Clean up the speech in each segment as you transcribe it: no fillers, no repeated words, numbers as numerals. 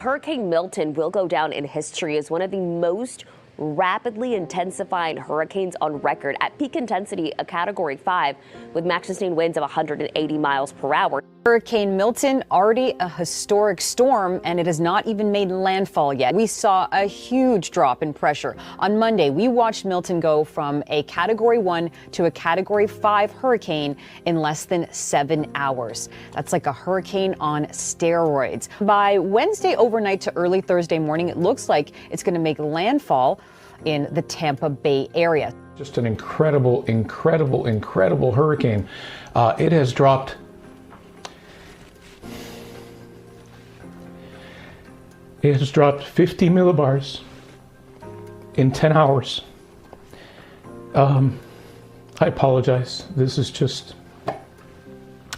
Hurricane Milton will go down in history as one of the most rapidly intensifying hurricanes on record. At peak intensity, a Category 5 with max sustained winds of 180 miles per hour. Hurricane Milton, already a historic storm, and it has not even made landfall yet. We saw a huge drop in pressure. On Monday, we watched Milton go from a Category 1 to a Category 5 hurricane in less than 7 hours. That's like a hurricane on steroids. By Wednesday overnight to early Thursday morning, it looks like it's going to make landfall in the Tampa Bay area. Just an incredible hurricane. It has dropped It has dropped 50 millibars in 10 hours. I apologize. This is just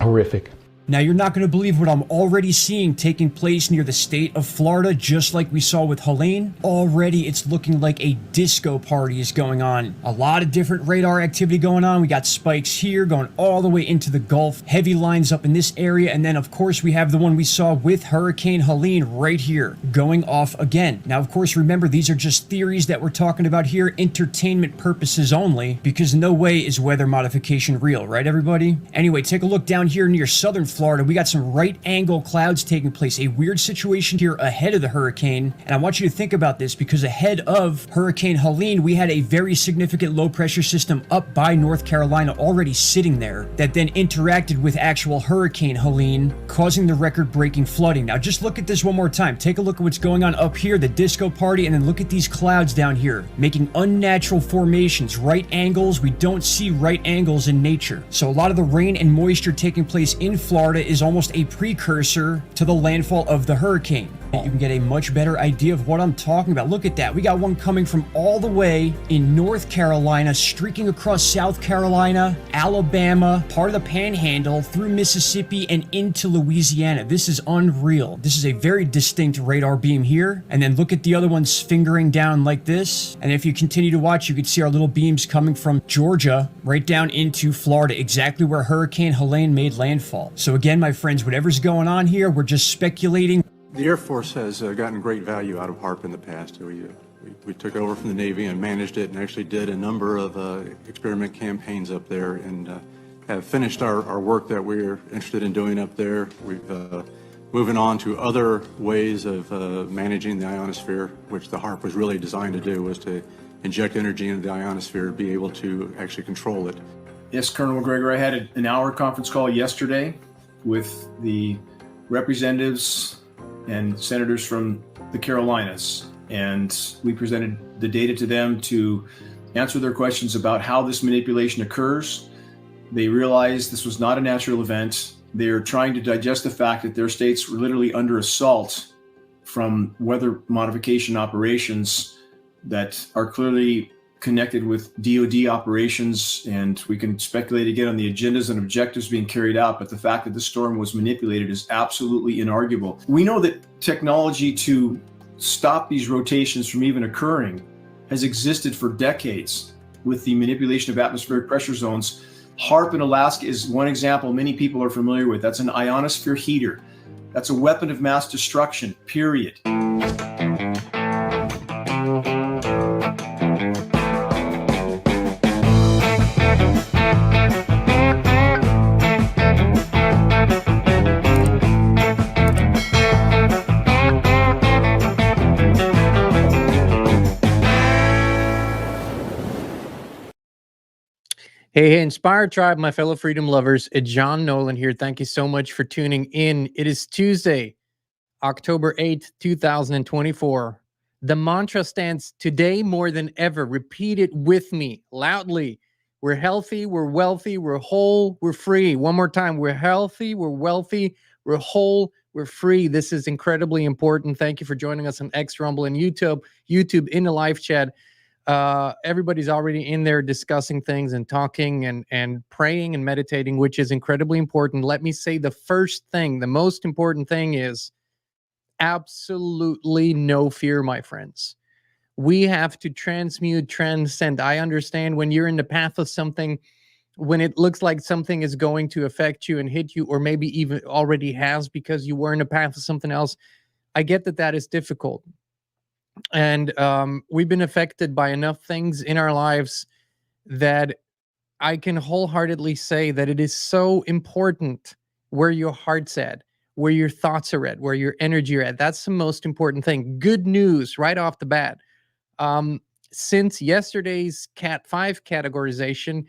horrific. Now, you're not going to believe what I'm already seeing taking place near the state of Florida, just like we saw with Helene. Already, it's looking like a disco party is going on. A lot of different radar activity going on. We got spikes here going all the way into the Gulf. Heavy lines up in this area. And then, of course, we have the one we saw with Hurricane Helene right here going off again. Now, of course, remember, these are just theories that we're talking about here, entertainment purposes only, because no way is weather modification real, right, everybody? Anyway, take a look down here near southern Florida. We got some right angle clouds taking place, a weird situation here ahead of the hurricane. And I want you to think about this because ahead of Hurricane Helene, we had a very significant low pressure system up by North Carolina already sitting there that then interacted with actual Hurricane Helene, causing the record breaking flooding. Now just look at this one more time. Take a look at what's going on up here, the disco party, and then look at these clouds down here making unnatural formations, right angles. We don't see right angles in nature. So a lot of the rain and moisture taking place in Florida is almost a precursor to the landfall of the hurricane. You can get a much better idea of what I'm talking about. Look at that. We got one coming from all the way in North Carolina, streaking across South Carolina, Alabama, part of the Panhandle, through Mississippi, and into Louisiana. This is unreal. This is a very distinct radar beam here. And then look at the other ones fingering down like this. And if you continue to watch, you can see our little beams coming from Georgia right down into Florida, exactly where Hurricane Helene made landfall. So again, my friends, whatever's going on here, we're just speculating. The Air Force has gotten great value out of HAARP in the past. We took over from the Navy and managed it and actually did a number of experiment campaigns up there and have finished our work that we're interested in doing up there. We've moving on to other ways of managing the ionosphere, which the HAARP was really designed to do, was to inject energy into the ionosphere to be able to actually control it. Yes, Colonel McGregor, I had an hour conference call yesterday with the representatives and senators from the Carolinas, and we presented the data to them to answer their questions about how this manipulation occurs. They realized this was not a natural event. They are trying to digest the fact that their states were literally under assault from weather modification operations that are clearly connected with DoD operations, and we can speculate again on the agendas and objectives being carried out, but the fact that the storm was manipulated is absolutely inarguable. We know that technology to stop these rotations from even occurring has existed for decades with the manipulation of atmospheric pressure zones. HAARP in Alaska is one example many people are familiar with. That's an ionosphere heater. That's a weapon of mass destruction, period. Hey, Inspired Tribe, my fellow freedom lovers, John Nolan here. Thank you so much for tuning in. It is Tuesday, October 8th, 2024. The mantra stands today more than ever. Repeat it with me loudly. We're healthy, we're wealthy, we're whole, we're free. One more time. We're healthy, we're wealthy, we're whole, we're free. This is incredibly important. Thank you for joining us on X, Rumble, and YouTube in the live chat. Everybody's already in there discussing things and talking and praying and meditating, which is incredibly important. Let me say the first thing, the most important thing is absolutely no fear, my friends. We have to transmute, transcend. I understand when you're in the path of something, when it looks like something is going to affect you and hit you, or maybe even already has because you were in the path of something else. I get that that is difficult. And we've been affected by enough things in our lives that I can wholeheartedly say that it is so important where your heart's at, where your thoughts are at, where your energy are at. That's the most important thing. Good news right off the bat. Since yesterday's Cat 5 categorization,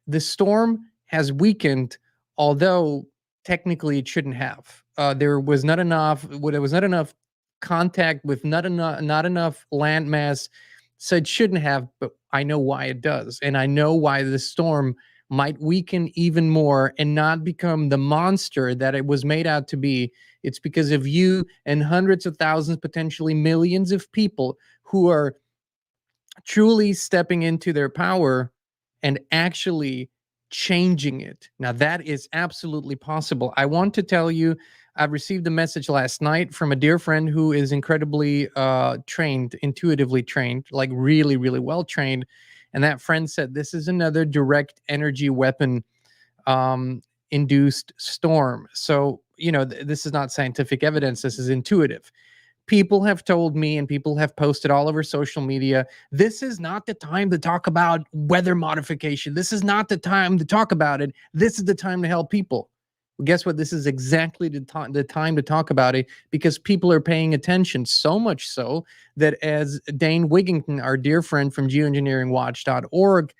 the storm has weakened, although technically it shouldn't have. There was not enough contact with not enough landmass, so it shouldn't have, but I know why it does. And I know why the storm might weaken even more and not become the monster that it was made out to be. It's because of you and hundreds of thousands, potentially millions of people who are truly stepping into their power and actually changing it. Now, that is absolutely possible. I want to tell you, I received a message last night from a dear friend who is incredibly trained, intuitively trained, like really, really well trained. And that friend said, this is another direct energy weapon induced storm. So, you know, this is not scientific evidence. This is intuitive. People have told me, and people have posted all over social media, this is not the time to talk about weather modification. This is not the time to talk about it. This is the time to help people. Well, guess what? This is exactly the time to talk about it, because people are paying attention, so much so that, as Dane Wigington, our dear friend from geoengineeringwatch.org,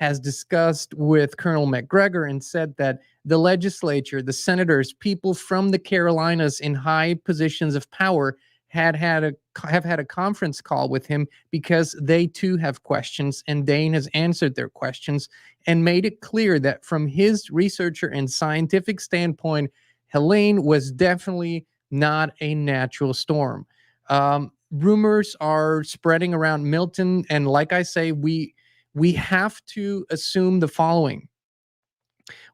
has discussed with Colonel McGregor and said that the legislature, the senators, people from the Carolinas in high positions of power have had a conference call with him because they too have questions, and Dane has answered their questions and made it clear that from his researcher and scientific standpoint, Helene was definitely not a natural storm. Rumors are spreading around Milton, and like I say, we have to assume the following.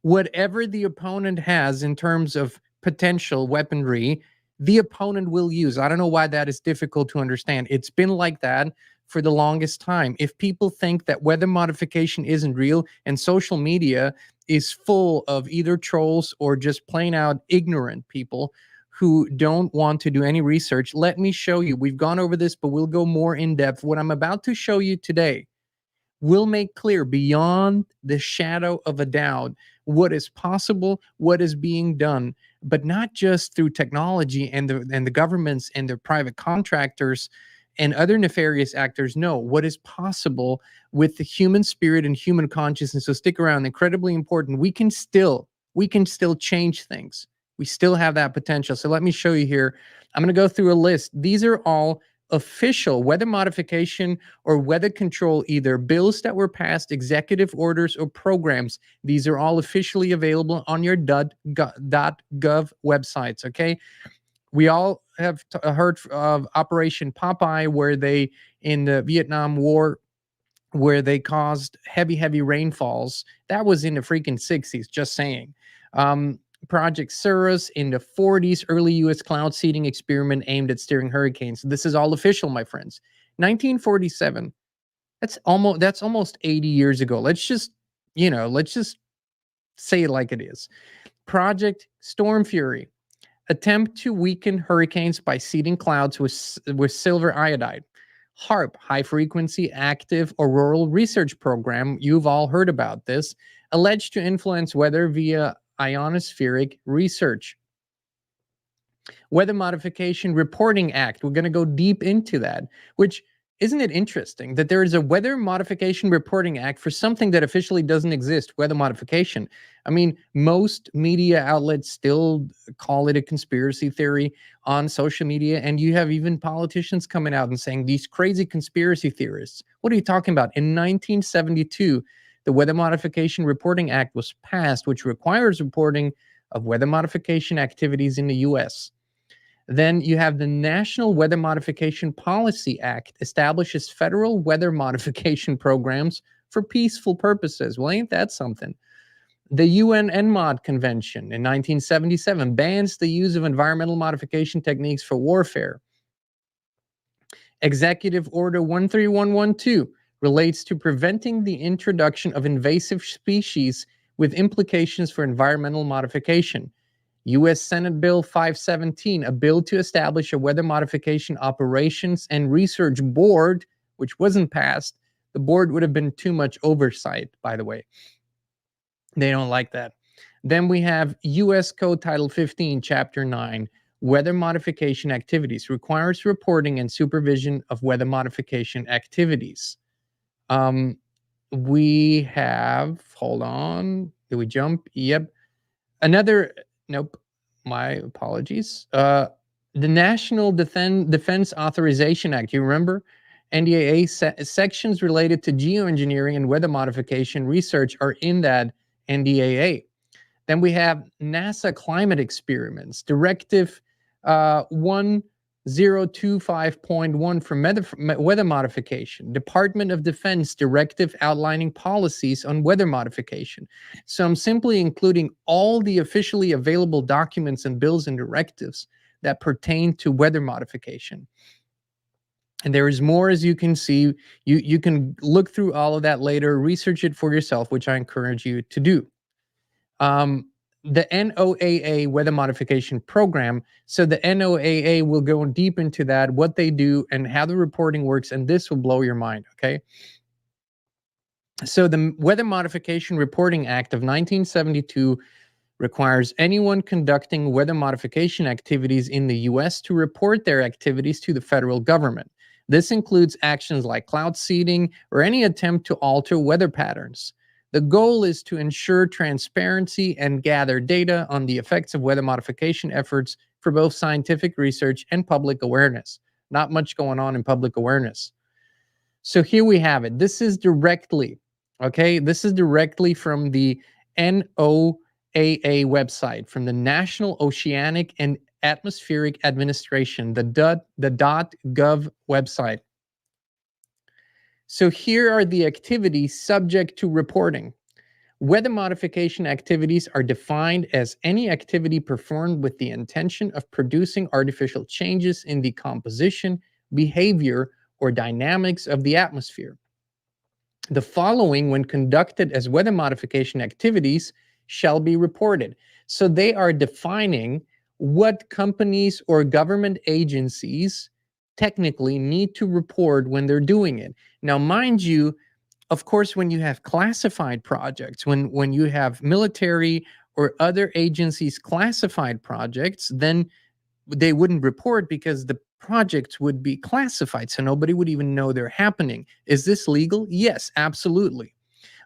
Whatever the opponent has in terms of potential weaponry, the opponent will use. I don't know why that is difficult to understand. It's been like that for the longest time. If people think that weather modification isn't real, and social media is full of either trolls or just plain out ignorant people who don't want to do any research, let me show you. We've gone over this, but we'll go more in depth. What I'm about to show you today will make clear beyond the shadow of a doubt what is possible, what is being done, but not just through technology and the governments and their private contractors and other nefarious actors. No, what is possible with the human spirit and human consciousness. So stick around. Incredibly important. We can still change things. We still have that potential. So let me show you here. I'm going to go through a list. These are all official weather modification or weather control, either bills that were passed, executive orders, or programs. These are all officially available on your .gov websites, okay? We all have heard of Operation Popeye, where they, in the Vietnam War, where they caused heavy rainfalls. That was in the freaking 60s, just saying. Project Cirrus in the 40s, early U.S. cloud seeding experiment aimed at steering hurricanes. This is all official, my friends. 1947. That's almost 80 years ago. Let's just say it like it is. Project Storm Fury. Attempt to weaken hurricanes by seeding clouds with silver iodide. HAARP, High Frequency Active Auroral Research Program. You've all heard about this. Alleged to influence weather via ionospheric research. Weather Modification Reporting Act. We're going to go deep into that, which, isn't it interesting that there is a Weather Modification Reporting Act for something that officially doesn't exist, weather modification? I mean, most media outlets still call it a conspiracy theory on social media, and you have even politicians coming out and saying, these crazy conspiracy theorists. What are you talking about? In 1972, the Weather Modification Reporting Act was passed, which requires reporting of weather modification activities in the U.S. Then you have the National Weather Modification Policy Act, establishes federal weather modification programs for peaceful purposes. Well, ain't that something? The UNCENSORED Convention in 1977 bans the use of environmental modification techniques for warfare. Executive Order 13112 relates to preventing the introduction of invasive species with implications for environmental modification. U.S. Senate Bill 517, a bill to establish a Weather Modification Operations and Research Board, which wasn't passed. The board would have been too much oversight, by the way. They don't like that. Then we have U.S. Code Title 15, Chapter 9, Weather Modification Activities, requires reporting and supervision of weather modification activities. We have, hold on, did we jump? Yep. Nope, my apologies. The National Defense Authorization Act, you remember? NDAA sections related to geoengineering and weather modification research are in that NDAA. Then we have NASA climate experiments, Directive 1025.1 for weather modification, Department of Defense directive outlining policies on weather modification. So I'm simply including all the officially available documents and bills and directives that pertain to weather modification. And there is more, as you can see. You can look through all of that later, research it for yourself, which I encourage you to do. The NOAA Weather Modification Program. So the NOAA will go deep into that, what they do and how the reporting works, and this will blow your mind, okay? So the Weather Modification Reporting Act of 1972 requires anyone conducting weather modification activities in the U.S. to report their activities to the federal government. This includes actions like cloud seeding or any attempt to alter weather patterns. The goal is to ensure transparency and gather data on the effects of weather modification efforts for both scientific research and public awareness. Not much going on in public awareness. So here we have it. This is directly, okay? This is directly from the NOAA website, from the National Oceanic and Atmospheric Administration, the .gov website. So here are the activities subject to reporting. Weather modification activities are defined as any activity performed with the intention of producing artificial changes in the composition, behavior, or dynamics of the atmosphere. The following, when conducted as weather modification activities, shall be reported. So they are defining what companies or government agencies technically need to report when they're doing it. Now, mind you, of course, when you have classified projects, when you have military or other agencies classified projects, then they wouldn't report because the projects would be classified, so nobody would even know they're happening. Is this legal? Yes, absolutely.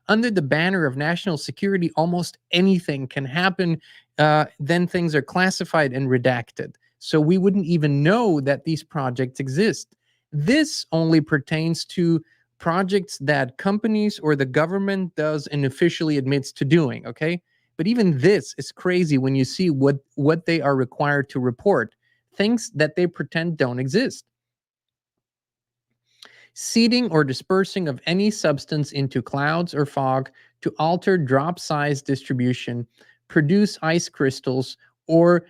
Under the banner of national security, almost anything can happen. Then things are classified and redacted. So we wouldn't even know that these projects exist. This only pertains to projects that companies or the government does and officially admits to doing, okay? But even this is crazy when you see what they are required to report, things that they pretend don't exist. Seeding or dispersing of any substance into clouds or fog to alter drop size distribution, produce ice crystals, or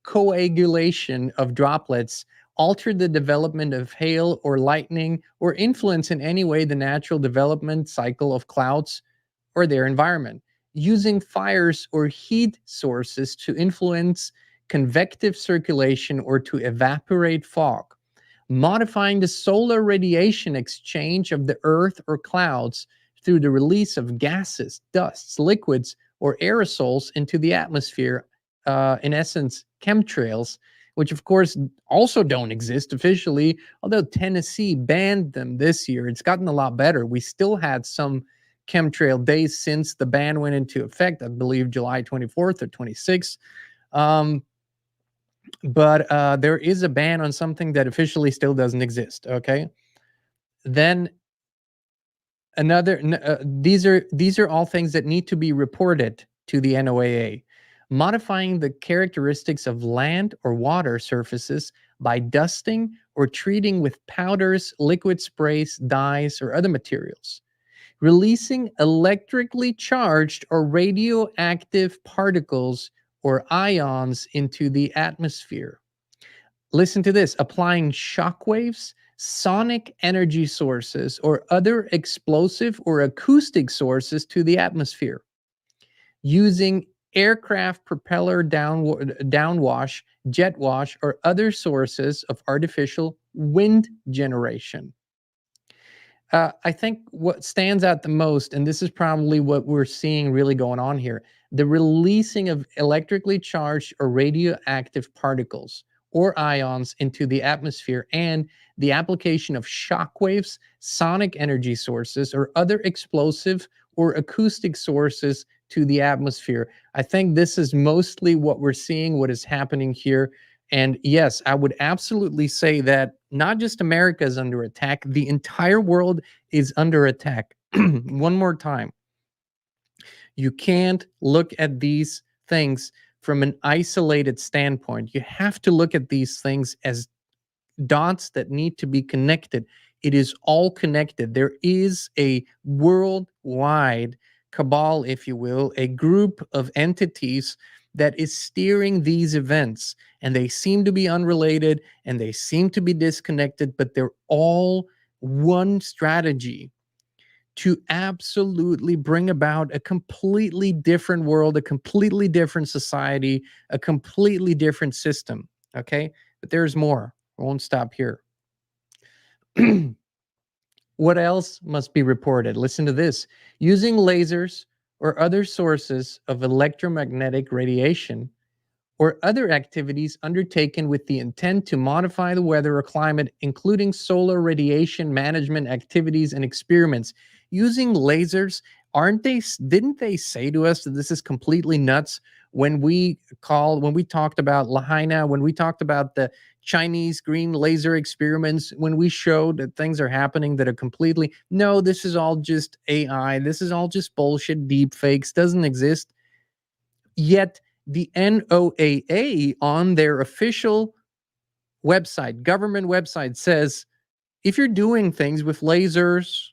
coagulation of droplets, alter the development of hail or lightning, or influence in any way the natural development cycle of clouds or their environment, using fires or heat sources to influence convective circulation or to evaporate fog, modifying the solar radiation exchange of the earth or clouds through the release of gases, dusts, liquids, or aerosols into the atmosphere, in essence, chemtrails, which of course also don't exist officially, although Tennessee banned them this year. It's gotten a lot better. We still had some chemtrail days since the ban went into effect, I believe July 24th or 26th. But there is a ban on something that officially still doesn't exist, okay? Then these are all things that need to be reported to the NOAA. Modifying the characteristics of land or water surfaces by dusting or treating with powders, liquid sprays, dyes, or other materials. Releasing electrically charged or radioactive particles or ions into the atmosphere. Listen to this: applying shockwaves, sonic energy sources, or other explosive or acoustic sources to the atmosphere. Using aircraft propeller downwash, jet wash, or other sources of artificial wind generation. I think what stands out the most, and this is probably what we're seeing really going on here, the releasing of electrically charged or radioactive particles or ions into the atmosphere, and the application of shock waves, sonic energy sources, or other explosive or acoustic sources to the atmosphere. I think this is mostly what we're seeing, what is happening here. And yes, I would absolutely say that not just America is under attack, the entire world is under attack. One more time. You can't look at these things from an isolated standpoint. You have to look at these things as dots that need to be connected. It is all connected. There is a worldwide cabal, if you will, a group of entities that is steering these events, and they seem to be unrelated and they seem to be disconnected, but they're all one strategy to absolutely bring about a completely different world, a completely different society, a completely different system. Okay, but there's more. I won't stop here. What else must be reported? Listen to this. Using lasers or other sources of electromagnetic radiation or other activities undertaken with the intent to modify the weather or climate, including solar radiation management activities and experiments. Using lasers, didn't they say to us that this is completely nuts when we talked about Lahaina, when we talked about the Chinese green laser experiments, when we showed that things are happening that are completely, no, this is all just AI, this is all just bullshit, deep fakes, doesn't exist. Yet the NOAA on their official website, government website, says if you're doing things with lasers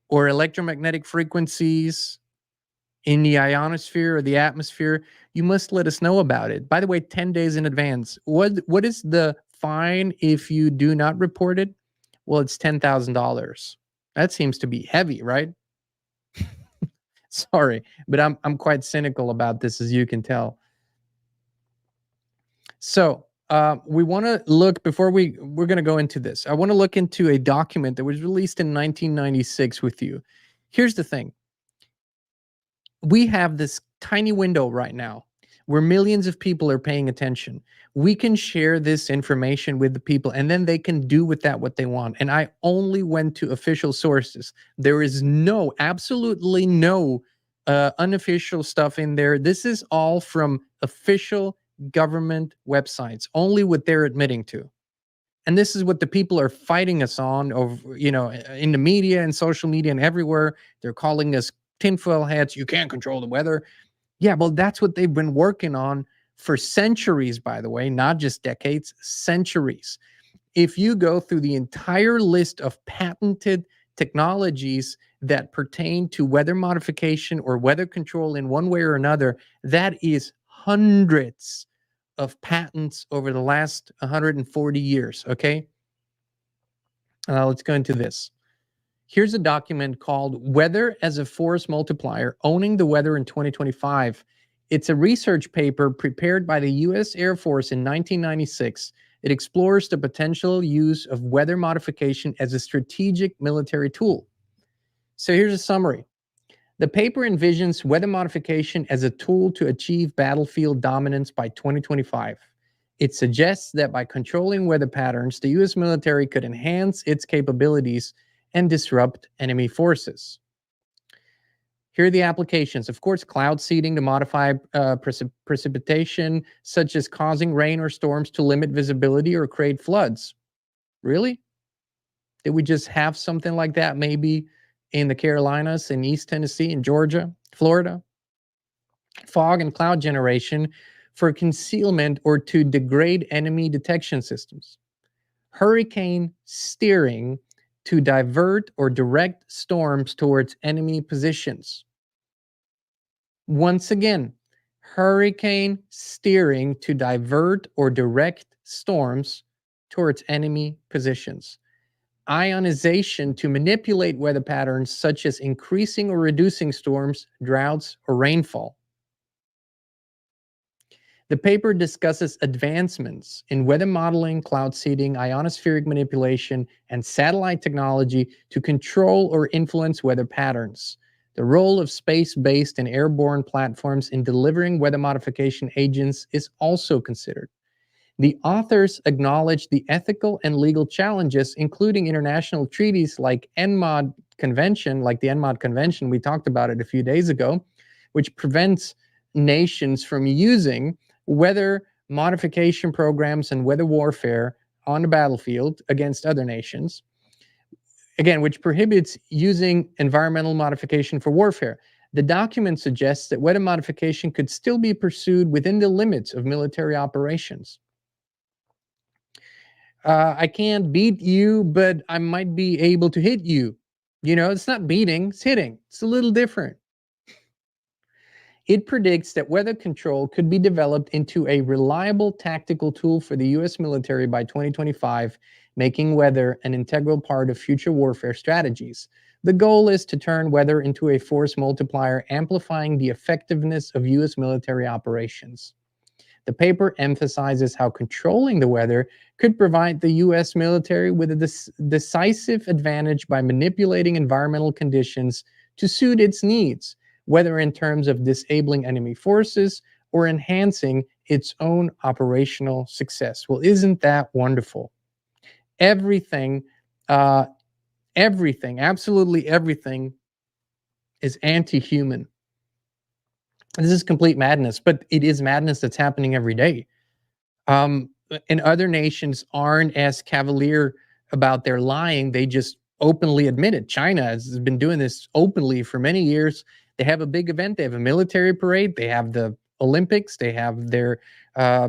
or electromagnetic frequencies in the ionosphere or the atmosphere, you must let us know about it. By the way, 10 days in advance. What is the fine if you do not report it? Well, it's $10,000. That seems to be heavy, right? Sorry, but I'm quite cynical about this, as you can tell. So we want to look, before we're going to go into this, I want to look into a document that was released in 1996 with you. Here's the thing. We have this tiny window right now where millions of people are paying attention. We can share this information with the people, and then they can do with that what they want. And I only went to official sources. There is absolutely no unofficial stuff in there. This is all from official government websites, only what they're admitting to. And this is what the people are fighting us on, in the media and social media and everywhere. They're calling us tinfoil hats. You can't control the weather. Yeah, well, that's what they've been working on for centuries, by the way, not just decades, centuries. If you go through the entire list of patented technologies that pertain to weather modification or weather control in one way or another, that is hundreds of patents over the last 140 years, okay? Let's go into this. Here's a document called Weather as a Force Multiplier, Owning the Weather in 2025. It's a research paper prepared by the U.S. Air Force in 1996. It explores the potential use of weather modification as a strategic military tool. So here's a summary. The paper envisions weather modification as a tool to achieve battlefield dominance by 2025. It suggests that by controlling weather patterns, the U.S. military could enhance its capabilities and disrupt enemy forces. Here are the applications. Of course, cloud seeding to modify precipitation, such as causing rain or storms to limit visibility or create floods. Really? Did we just have something like that maybe in the Carolinas, in East Tennessee, in Georgia, Florida? Fog and cloud generation for concealment or to degrade enemy detection systems. Hurricane steering to divert or direct storms towards enemy positions. Once again, hurricane steering to divert or direct storms towards enemy positions. Ionization to manipulate weather patterns such as increasing or reducing storms, droughts, or rainfall. The paper discusses advancements in weather modeling, cloud seeding, ionospheric manipulation, and satellite technology to control or influence weather patterns. The role of space-based and airborne platforms in delivering weather modification agents is also considered. The authors acknowledge the ethical and legal challenges, including international treaties like the NMOD Convention, we talked about it a few days ago, which prevents nations from using weather modification programs and weather warfare on the battlefield against other nations. Again, which prohibits using environmental modification for warfare. The document suggests that weather modification could still be pursued within the limits of military operations. I can't beat you, but I might be able to hit you. You know, it's not beating, it's hitting. It's a little different. It predicts that weather control could be developed into a reliable tactical tool for the US military by 2025, making weather an integral part of future warfare strategies. The goal is to turn weather into a force multiplier, amplifying the effectiveness of US military operations. The paper emphasizes how controlling the weather could provide the US military with a decisive advantage by manipulating environmental conditions to suit its needs, whether in terms of disabling enemy forces or enhancing its own operational success. Well, isn't that wonderful? Everything, absolutely everything is anti-human. This is complete madness, but it is madness that's happening every day. And other nations aren't as cavalier about their lying. They just openly admit it. China has been doing this openly for many years. They have a big event. They have a military parade. They have the Olympics. They have their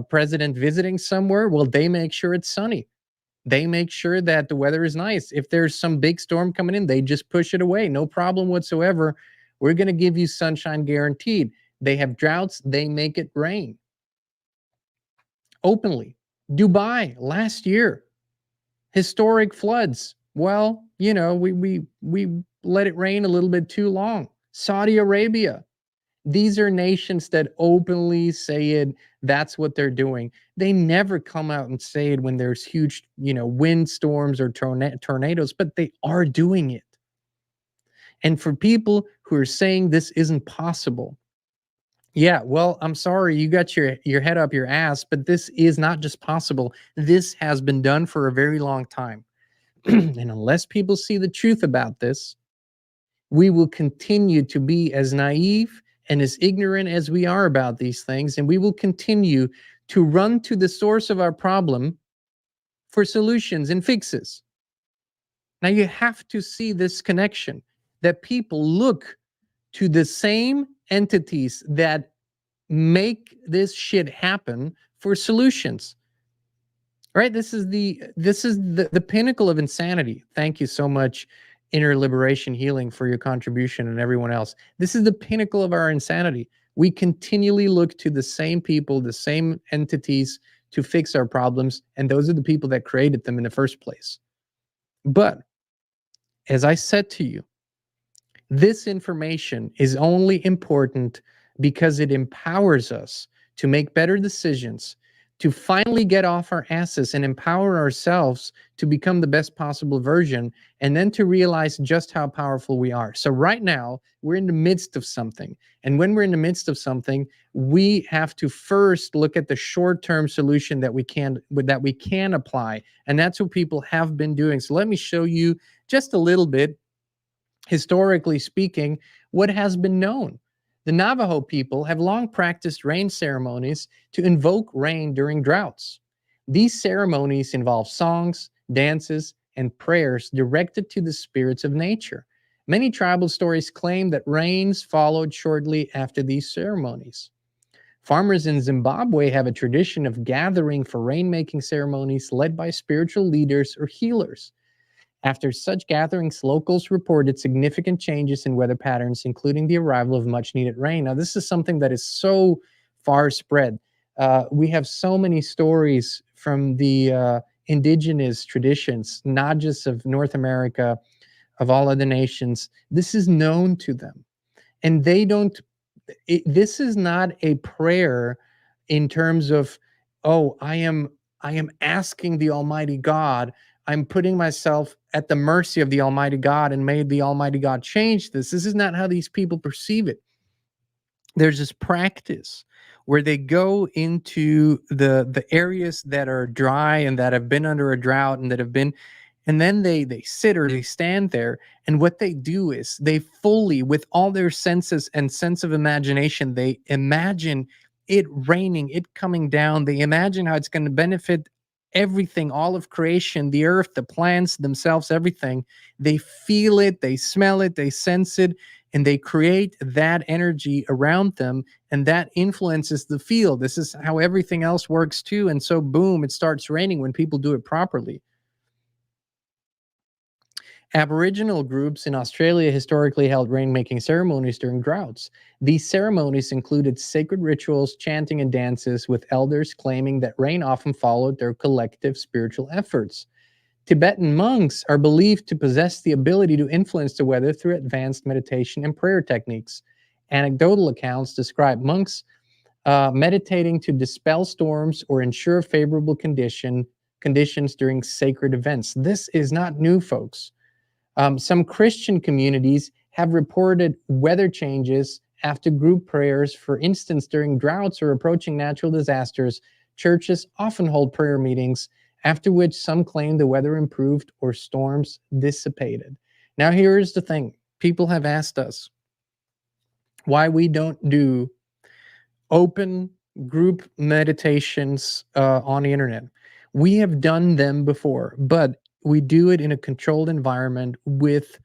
president visiting somewhere. Well, they make sure it's sunny. They make sure that the weather is nice. If there's some big storm coming in, they just push it away. No problem whatsoever. We're going to give you sunshine guaranteed. They have droughts. They make it rain. Openly. Dubai last year. Historic floods. Well, you know, we let it rain a little bit too long. Saudi Arabia. These are nations that openly say it. That's what they're doing. They never come out and say it when there's huge, you know, wind storms or tornadoes, but they are doing it. And for people who are saying this isn't possible, yeah, well, I'm sorry, you got your head up your ass, but this is not just possible. This has been done for a very long time. And unless people see the truth about this, we will continue to be as naive and as ignorant as we are about these things, and we will continue to run to the source of our problem for solutions and fixes. Now, you have to see this connection, that people look to the same entities that make this shit happen for solutions. Right? This is the pinnacle of insanity. Thank you so much, Inner Liberation Healing, for your contribution, and everyone else. This is the pinnacle of our insanity. We continually look to the same people, the same entities to fix our problems, and those are the people that created them in the first place. But as I said to you, this information is only important because it empowers us to make better decisions, to finally get off our asses and empower ourselves to become the best possible version, and then to realize just how powerful we are. So right now, we're in the midst of something. And when we're in the midst of something, we have to first look at the short-term solution that we can apply. And that's what people have been doing. So let me show you just a little bit, historically speaking, what has been known. The Navajo people have long practiced rain ceremonies to invoke rain during droughts. These ceremonies involve songs, dances, and prayers directed to the spirits of nature. Many tribal stories claim that rains followed shortly after these ceremonies. Farmers in Zimbabwe have a tradition of gathering for rainmaking ceremonies led by spiritual leaders or healers. After such gatherings, locals reported significant changes in weather patterns, including the arrival of much-needed rain. Now, this is something that is so far spread. We have so many stories from the indigenous traditions, not just of North America, of all other nations. This is known to them. And they don't, this is not a prayer in terms of, oh, I am asking the Almighty God, I'm putting myself at the mercy of the Almighty God, and may the Almighty God change this. This is not how these people perceive it. There's this practice where they go into the areas that are dry and that have been under a drought and that have been, and then they sit or they stand there, and what they do is they fully, with all their senses and sense of imagination, they imagine it raining, it coming down. They imagine how it's going to benefit everything, all of creation, the earth, the plants themselves, everything. They feel it, they smell it, they sense it, and they create that energy around them, and that influences the field. This is how everything else works too. And so boom, it starts raining when people do it properly. Aboriginal groups in Australia historically held rainmaking ceremonies during droughts. These ceremonies included sacred rituals, chanting, and dances, with elders claiming that rain often followed their collective spiritual efforts. Tibetan monks are believed to possess the ability to influence the weather through advanced meditation and prayer techniques. Anecdotal accounts describe monks meditating to dispel storms or ensure favorable conditions during sacred events. This is not new, folks. Some Christian communities have reported weather changes after group prayers. For instance, during droughts or approaching natural disasters, churches often hold prayer meetings, after which some claim the weather improved or storms dissipated. Now, here's the thing. People have asked us why we don't do open group meditations on the internet. We have done them before, but we do it in a controlled environment with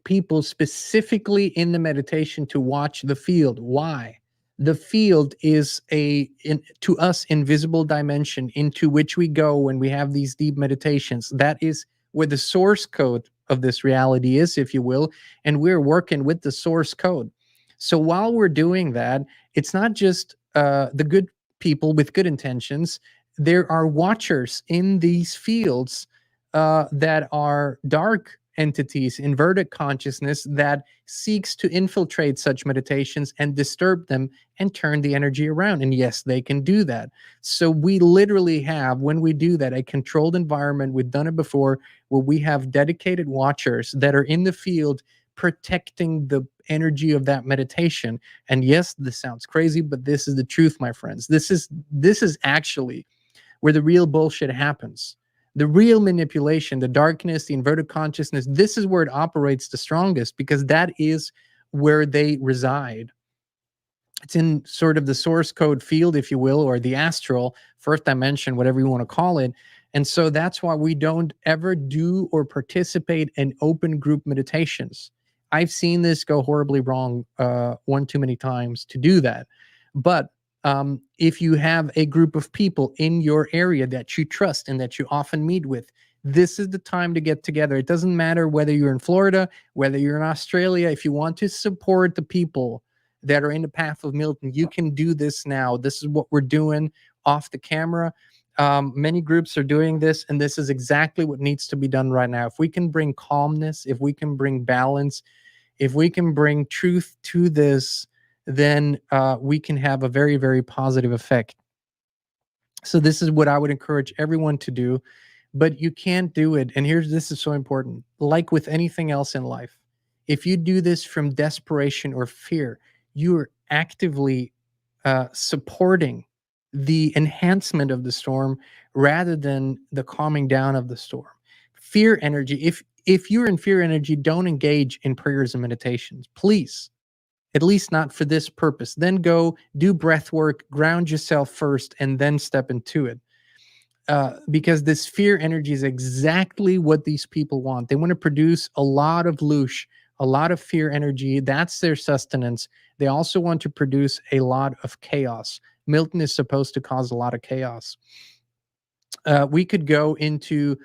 people specifically in the meditation to watch the field. Why? The field is to us, invisible dimension into which we go when we have these deep meditations. That is where the source code of this reality is, if you will, and we're working with the source code. So while we're doing that, it's not just the good people with good intentions. There are watchers in these fields that are dark entities, inverted consciousness, that seeks to infiltrate such meditations and disturb them and turn the energy around. And yes, they can do that. So we literally have, when we do that, a controlled environment. We've done it before, where we have dedicated watchers that are in the field protecting the energy of that meditation. And yes, this sounds crazy, but this is the truth, my friends. This is actually where the real bullshit happens. The real manipulation, the darkness, the inverted consciousness, this is where it operates the strongest, because that is where they reside. It's in sort of the source code field, if you will, or the astral, first dimension, whatever you want to call it. And so that's why we don't ever do or participate in open group meditations. I've seen this go horribly wrong one too many times to do that. But if you have a group of people in your area that you trust and that you often meet with, this is the time to get together. It doesn't matter whether you're in Florida, whether you're in Australia. If you want to support the people that are in the path of Milton, you can do this now. This is what we're doing off the camera. Many groups are doing this, and this is exactly what needs to be done right now. If we can bring calmness, if we can bring balance, if we can bring truth to this, then we can have a very, very positive effect. So this is what I would encourage everyone to do, but you can't do it. And this is so important. Like with anything else in life, if you do this from desperation or fear, you are actively supporting the enhancement of the storm rather than the calming down of the storm. Fear energy. If you're in fear energy, don't engage in prayers and meditations, please. At least not for this purpose. Then go do breath work, ground yourself first, and then step into it. Because this fear energy is exactly what these people want. They want to produce a lot of loosh, a lot of fear energy. That's their sustenance. They also want to produce a lot of chaos. Milton is supposed to cause a lot of chaos. We could go into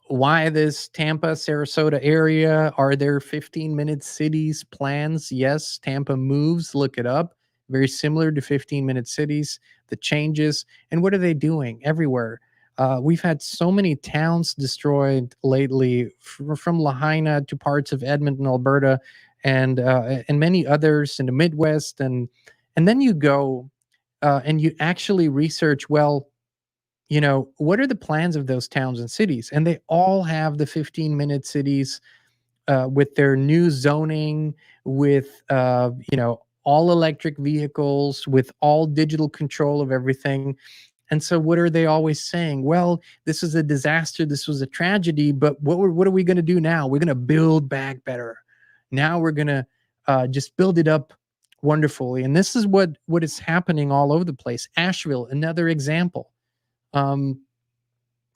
why this Tampa, Sarasota area. Are there 15-minute cities plans? Yes, Tampa moves. Look it up. Very similar to 15-minute cities. The changes. And what are they doing everywhere? We've had so many towns destroyed lately, from Lahaina to parts of Edmonton, Alberta, and many others in the Midwest and And then you go and you actually research, well, what are the plans of those towns and cities? And they all have the 15-minute cities with their new zoning, with all electric vehicles, with all digital control of everything. And so what are they always saying? Well, this is a disaster, this was a tragedy, but what are we going to do now? We're going to build back better. Now we're going to just build it up wonderfully. And this is what is happening all over the place. Asheville, another example.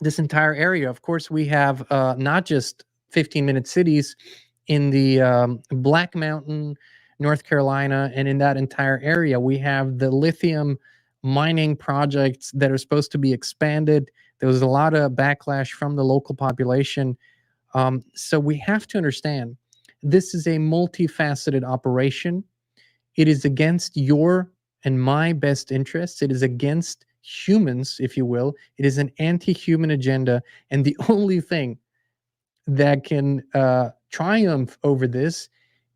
This entire area, of course, we have not just 15-minute cities in the Black Mountain, North Carolina, and in that entire area, we have the lithium mining projects that are supposed to be expanded. There was a lot of backlash from the local population. So we have to understand this is a multifaceted operation. It is against your and my best interests. It is against humans, if you will. It is an anti-human agenda. And the only thing that can triumph over this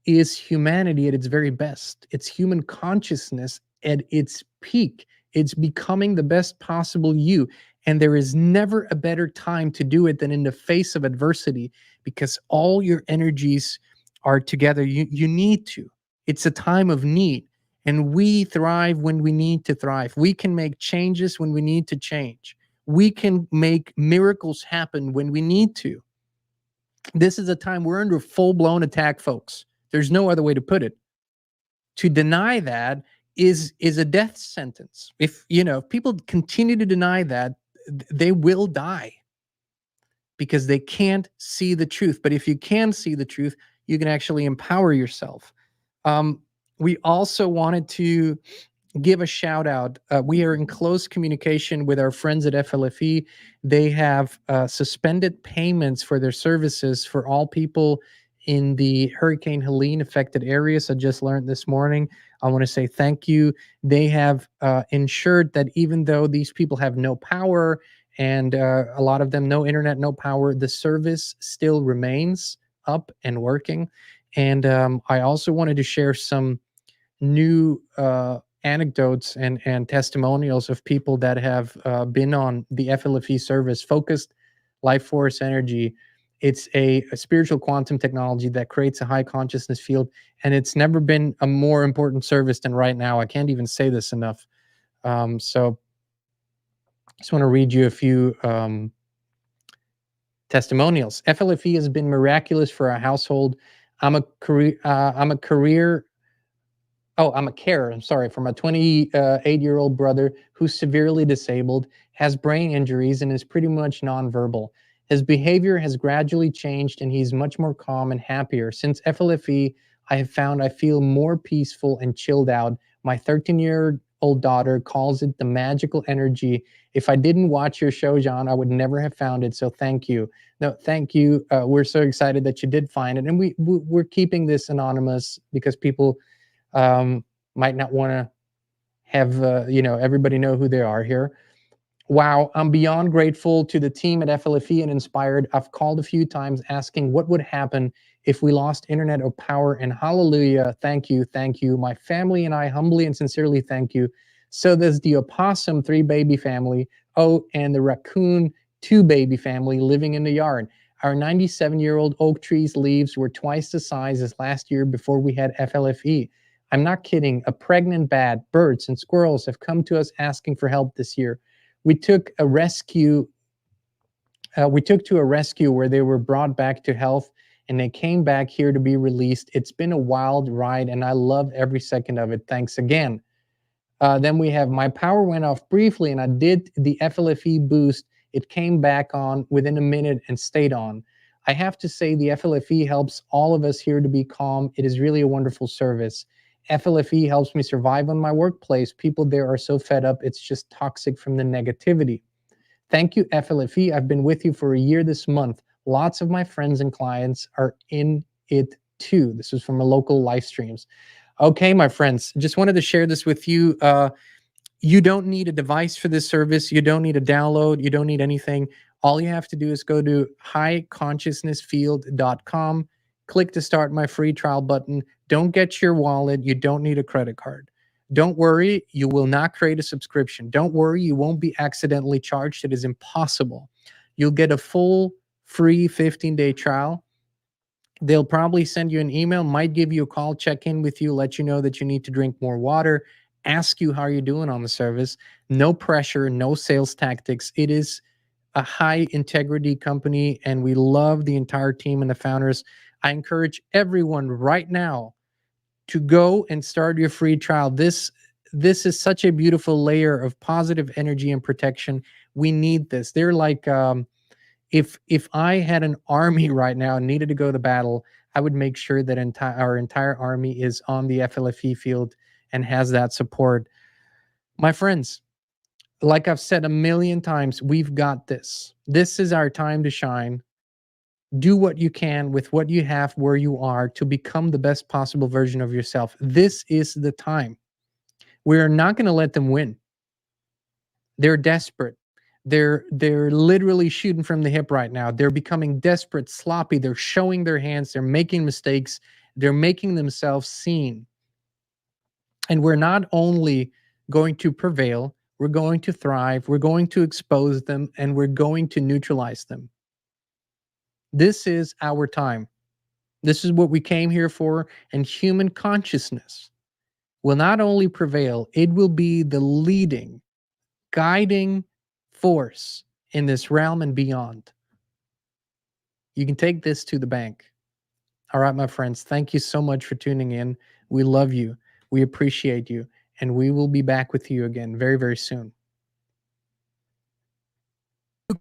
is humanity at its very best. It's human consciousness at its peak. It's becoming the best possible you. And there is never a better time to do it than in the face of adversity, because all your energies are together. You need to. It's a time of need. And we thrive when we need to thrive. We can make changes when we need to change. We can make miracles happen when we need to. This is a time we're under full-blown attack, folks. There's no other way to put it. To deny that is a death sentence. If people continue to deny that, they will die because they can't see the truth. But if you can see the truth, you can actually empower yourself. We also wanted to give a shout out. We are in close communication with our friends at FLFE. They have suspended payments for their services for all people in the Hurricane Helene affected areas. I just learned this morning. I want to say thank you. They have ensured that even though these people have no power and a lot of them no internet, no power, the service still remains up and working. And I also wanted to share some new anecdotes and testimonials of people that have been on the FLFE service, Focused Life Force Energy. It's a spiritual quantum technology that creates a high consciousness field, and it's never been a more important service than right now. I can't even say this enough. So I just want to read you a few testimonials. FLFE has been miraculous for our household. I'm a carer, for my 28-year-old brother who's severely disabled, has brain injuries, and is pretty much nonverbal. His behavior has gradually changed, and he's much more calm and happier. Since FLFE, I have found I feel more peaceful and chilled out. My 13-year-old daughter calls it the magical energy. If I didn't watch your show, John, I would never have found it, so thank you. No, thank you. We're so excited that you did find it, and we're keeping this anonymous because people might not want to have everybody know who they are here. Wow, I'm beyond grateful to the team at FLFE and Inspired. I've called a few times asking what would happen if we lost internet or power, and hallelujah, thank you. My family and I humbly and sincerely thank you. So there's the opossum 3-baby family, and the raccoon 2-baby family living in the yard. Our 97-year-old oak tree's leaves were twice the size as last year before we had FLFE. I'm not kidding. A pregnant bat, birds, and squirrels have come to us asking for help this year. We took to a rescue where they were brought back to health, and they came back here to be released. It's been a wild ride, and I love every second of it. Thanks again. Then we have my power went off briefly, and I did the FLFE boost. It came back on within a minute and stayed on. I have to say the FLFE helps all of us here to be calm. It is really a wonderful service. FLFE helps me survive on my workplace. People there are so fed up, it's just toxic from the negativity. Thank you, FLFE. I've been with you for a year this month. Lots of my friends and clients are in it too. This was from a local Livestreams. Okay, my friends, just wanted to share this with you. You don't need a device for this service. You don't need a download. You don't need anything. All you have to do is go to highconsciousnessfield.com, click to start my free trial button. Don't get your wallet. You don't need a credit card. Don't worry, you will not create a subscription. Don't worry, you won't be accidentally charged. It is impossible. You'll get a full free 15-day trial. They'll probably send you an email, might give you a call, check in with you, let you know that you need to drink more water, ask you how you're doing on the service. No pressure, no sales tactics. It is a high integrity company, and we love the entire team and the founders. I encourage everyone right now to go and start your free trial. This is such a beautiful layer of positive energy and protection. We need this. They're like, if I had an army right now and needed to go to battle, I would make sure that our entire army is on the FLFE field and has that support. My friends, like I've said a million times, we've got this. This is our time to shine. Do what you can with what you have where you are to become the best possible version of yourself. This is the time. We're not going to let them win. They're desperate. They're literally shooting from the hip right now. They're becoming desperate, sloppy. They're showing their hands. They're making mistakes. They're making themselves seen. And we're not only going to prevail, we're going to thrive, we're going to expose them, and we're going to neutralize them. This is our time. This is what we came here for, and human consciousness will not only prevail, it will be the leading, guiding force in this realm and beyond. You can take this to the bank. All right, my friends, thank you so much for tuning in. We love you. We appreciate you. And we will be back with you again very, very soon.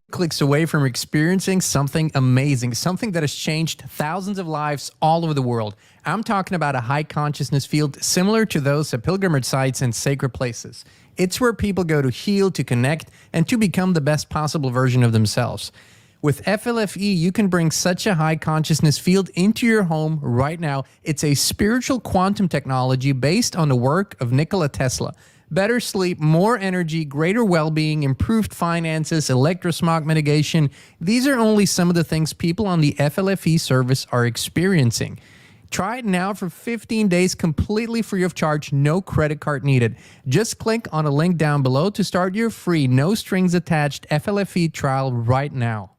Clicks away from experiencing something amazing, something that has changed thousands of lives all over the world. I'm talking about a high consciousness field similar to those at pilgrimage sites and sacred places. It's where people go to heal, to connect, and to become the best possible version of themselves. With FLFE, you can bring such a high consciousness field into your home right now. It's a spiritual quantum technology based on the work of Nikola Tesla. Better sleep, more energy, greater well-being, improved finances, electrosmog mitigation. These are only some of the things people on the FLFE service are experiencing. Try it now for 15 days completely free of charge, no credit card needed. Just click on a link down below to start your free, no strings attached FLFE trial right now.